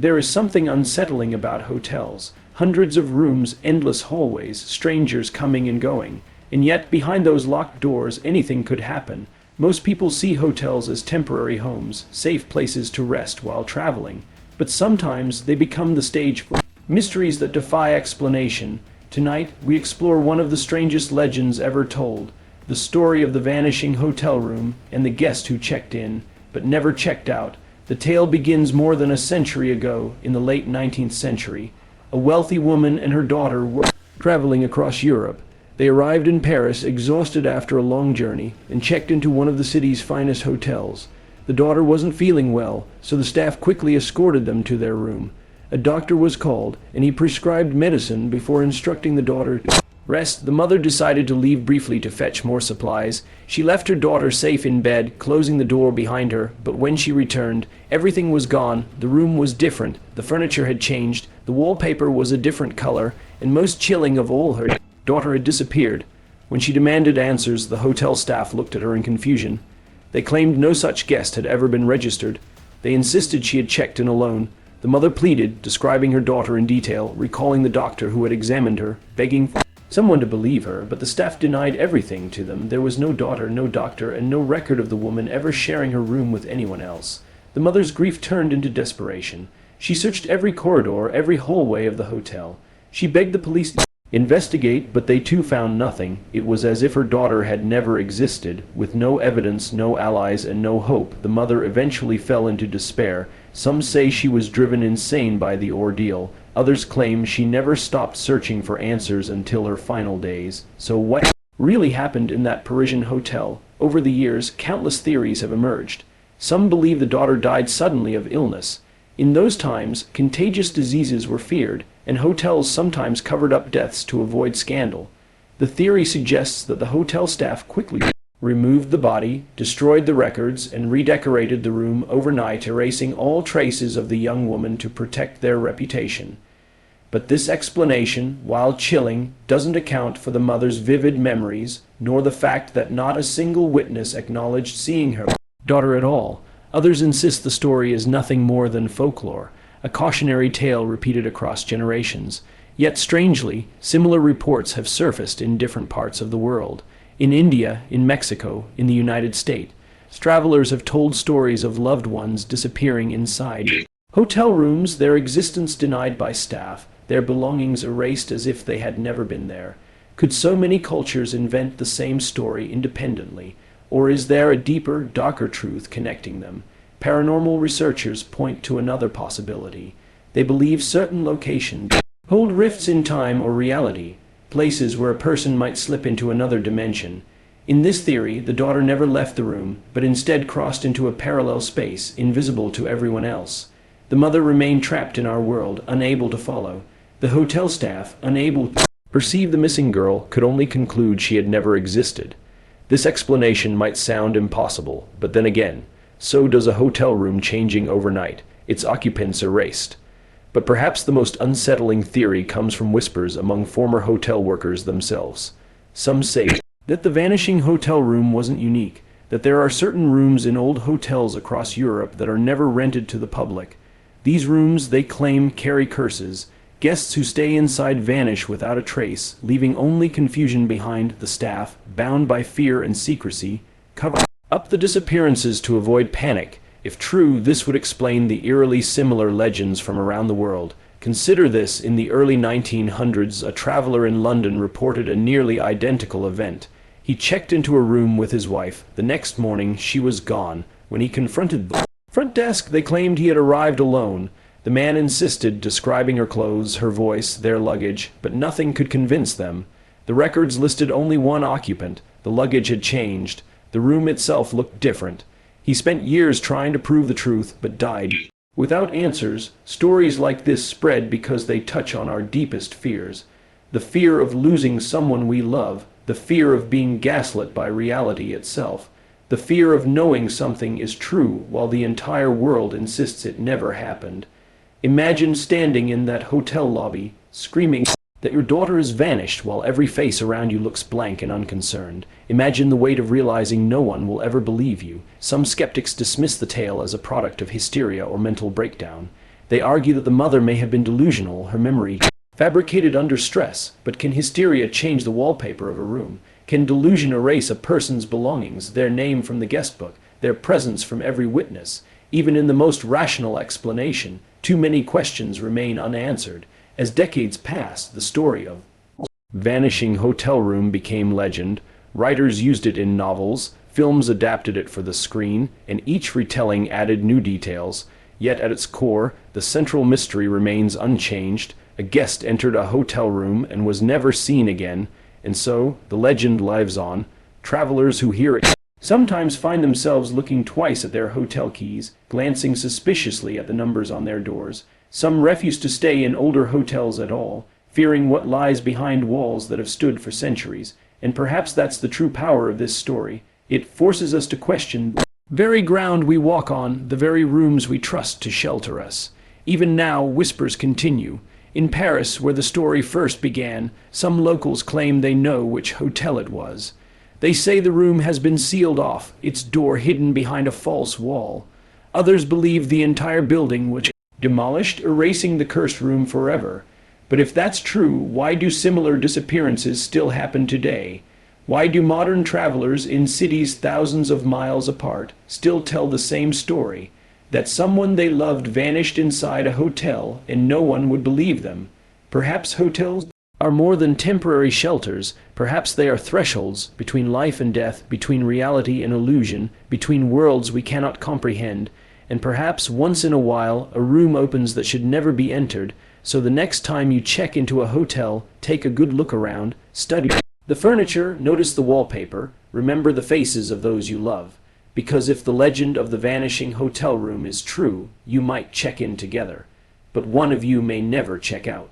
There is something unsettling about hotels. Hundreds of rooms, endless hallways, strangers coming and going. And yet, behind those locked doors, anything could happen. Most people see hotels as temporary homes, safe places to rest while traveling. But sometimes they become the stage for mysteries that defy explanation. Tonight, we explore one of the strangest legends ever told. The story of the vanishing hotel room and the guest who checked in, but never checked out. The tale begins more than a century ago, in the late 19th century. A wealthy woman and her daughter were traveling across Europe. They arrived in Paris, exhausted after a long journey, and checked into one of the city's finest hotels. The daughter wasn't feeling well, so the staff quickly escorted them to their room. A doctor was called, and he prescribed medicine before instructing the daughter to rest. The mother decided to leave briefly to fetch more supplies. She left her daughter safe in bed, closing the door behind her, but when she returned, everything was gone. The room was different, the furniture had changed, the wallpaper was a different color, and most chilling of all, her daughter had disappeared. When she demanded answers, the hotel staff looked at her in confusion. They claimed no such guest had ever been registered. They insisted she had checked in alone. The mother pleaded, describing her daughter in detail, recalling the doctor who had examined her, begging for someone to believe her, but the staff denied everything to them. There was no daughter, no doctor, and no record of the woman ever sharing her room with anyone else. The mother's grief turned into desperation. She searched every corridor, every hallway of the hotel. She begged the police to investigate, but they too found nothing. It was as if her daughter had never existed. With no evidence, no allies, and no hope, the mother eventually fell into despair. Some say she was driven insane by the ordeal. Others claim she never stopped searching for answers until her final days. So what really happened in that Parisian hotel? Over the years, countless theories have emerged. Some believe the daughter died suddenly of illness. In those times, contagious diseases were feared, and hotels sometimes covered up deaths to avoid scandal. The theory suggests that the hotel staff quickly removed the body, destroyed the records, and redecorated the room overnight, erasing all traces of the young woman to protect their reputation. But this explanation, while chilling, doesn't account for the mother's vivid memories, nor the fact that not a single witness acknowledged seeing her daughter at all. Others insist the story is nothing more than folklore, a cautionary tale repeated across generations. Yet strangely, similar reports have surfaced in different parts of the world. In India, in Mexico, in the United States, travelers have told stories of loved ones disappearing inside hotel rooms, their existence denied by staff, their belongings erased as if they had never been there. Could so many cultures invent the same story independently? Or is there a deeper, darker truth connecting them? Paranormal researchers point to another possibility. They believe certain locations hold rifts in time or reality, places where a person might slip into another dimension. In this theory, the daughter never left the room, but instead crossed into a parallel space, invisible to everyone else. The mother remained trapped in our world, unable to follow. The hotel staff, unable to perceive the missing girl, could only conclude she had never existed. This explanation might sound impossible, but then again, so does a hotel room changing overnight, its occupants erased. But perhaps the most unsettling theory comes from whispers among former hotel workers themselves. Some say that the vanishing hotel room wasn't unique, that there are certain rooms in old hotels across Europe that are never rented to the public. These rooms, they claim, carry curses. Guests who stay inside vanish without a trace, leaving only confusion behind. The staff, bound by fear and secrecy, cover up the disappearances to avoid panic. If true, this would explain the eerily similar legends from around the world. Consider this: in the early 1900s, a traveler in London reported a nearly identical event. He checked into a room with his wife. The next morning, she was gone. When he confronted the front desk, they claimed he had arrived alone. The man insisted, describing her clothes, her voice, their luggage, but nothing could convince them. The records listed only one occupant. The luggage had changed. The room itself looked different. He spent years trying to prove the truth, but died without answers. Stories like this spread because they touch on our deepest fears. The fear of losing someone we love, the fear of being gaslit by reality itself, the fear of knowing something is true while the entire world insists it never happened. Imagine standing in that hotel lobby, screaming that your daughter has vanished while every face around you looks blank and unconcerned. Imagine the weight of realizing no one will ever believe you. Some skeptics dismiss the tale as a product of hysteria or mental breakdown. They argue that the mother may have been delusional, her memory fabricated under stress. But can hysteria change the wallpaper of a room? Can delusion erase a person's belongings, their name from the guest book, their presence from every witness? Even in the most rational explanation, too many questions remain unanswered. As decades pass, the story of Vanishing hotel room became legend. Writers used it in novels, films adapted it for the screen, and each retelling added new details. Yet at its core, the central mystery remains unchanged. A guest entered a hotel room and was never seen again, and so the legend lives on. Travelers who hear it sometimes find themselves looking twice at their hotel keys, glancing suspiciously at the numbers on their doors. Some refuse to stay in older hotels at all, fearing what lies behind walls that have stood for centuries. And perhaps that's the true power of this story. It forces us to question the very ground we walk on, the very rooms we trust to shelter us. Even now, whispers continue. In Paris, where the story first began, some locals claim they know which hotel it was. They say the room has been sealed off, its door hidden behind a false wall. Others believe the entire building was demolished, erasing the cursed room forever. But if that's true, why do similar disappearances still happen today? Why do modern travelers in cities thousands of miles apart still tell the same story? That someone they loved vanished inside a hotel and no one would believe them. Perhaps hotels are more than temporary shelters. Perhaps they are thresholds between life and death, between reality and illusion, between worlds we cannot comprehend. And perhaps once in a while a room opens that should never be entered. So the next time you check into a hotel, take a good look around, study the furniture, notice the wallpaper, remember the faces of those you love. Because if the legend of the vanishing hotel room is true, you might check in together, but one of you may never check out.